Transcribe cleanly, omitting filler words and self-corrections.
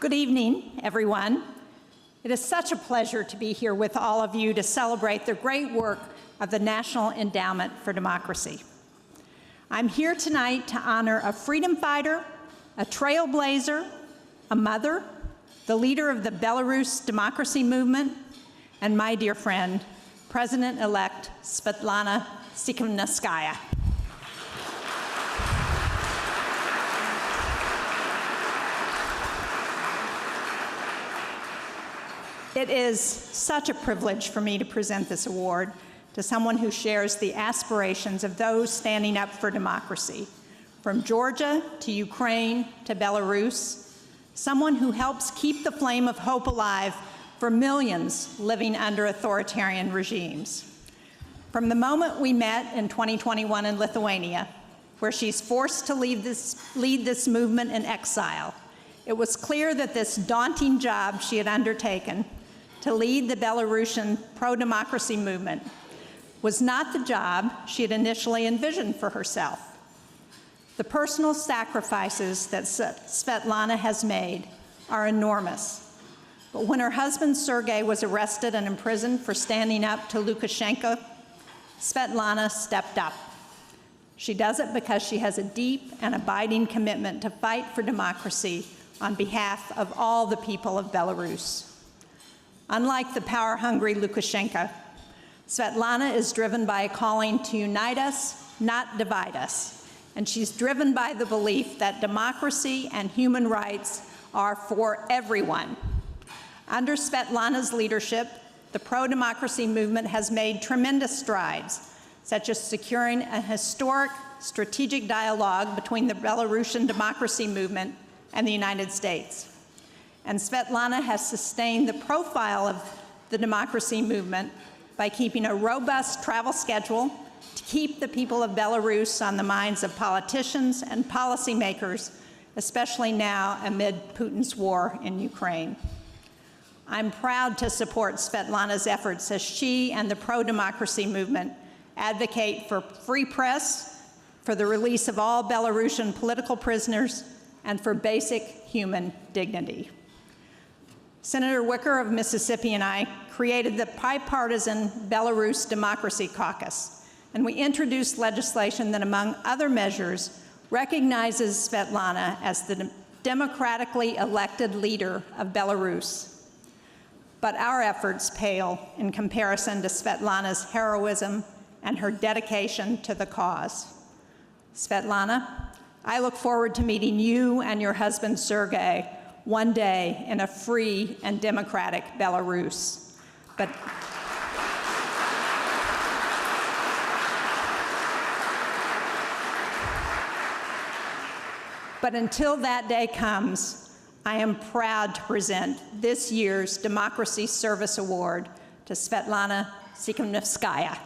Good evening, everyone. It is such a pleasure to be here with all of you to celebrate the great work of the National Endowment for Democracy. I'm here tonight to honor a freedom fighter, a trailblazer, a mother, the leader of the Belarus democracy movement, and my dear friend, President-elect Sviatlana Tsikhanouskaya. It is such a privilege for me to present this award to someone who shares the aspirations of those standing up for democracy, from Georgia to Ukraine to Belarus, someone who helps keep the flame of hope alive for millions living under authoritarian regimes. From the moment we met in 2021 in Lithuania, where she's forced to lead this movement in exile, it was clear that this daunting job she had undertaken to lead the Belarusian pro-democracy movement was not the job she had initially envisioned for herself. The personal sacrifices that Sviatlana has made are enormous. But when her husband Sergei was arrested and imprisoned for standing up to Lukashenko, Sviatlana stepped up. She does it because she has a deep and abiding commitment to fight for democracy on behalf of all the people of Belarus. Unlike the power-hungry Lukashenko, Sviatlana is driven by a calling to unite us, not divide us. And she's driven by the belief that democracy and human rights are for everyone. Under Sviatlana's leadership, the pro-democracy movement has made tremendous strides, such as securing a historic strategic dialogue between the Belarusian democracy movement and the United States. And Sviatlana has sustained the profile of the democracy movement by keeping a robust travel schedule to keep the people of Belarus on the minds of politicians and policymakers, especially now amid Putin's war in Ukraine. I'm proud to support Sviatlana's efforts as she and the pro-democracy movement advocate for free press, for the release of all Belarusian political prisoners, and for basic human dignity. Senator Wicker of Mississippi and I created the bipartisan Belarus Democracy Caucus, and we introduced legislation that, among other measures, recognizes Sviatlana as the democratically elected leader of Belarus. But our efforts pale in comparison to Sviatlana's heroism and her dedication to the cause. Sviatlana, I look forward to meeting you and your husband Sergei one day in a free and democratic Belarus. But until that day comes, I am proud to present this year's Democracy Service Award to Sviatlana Tsikhanouskaya.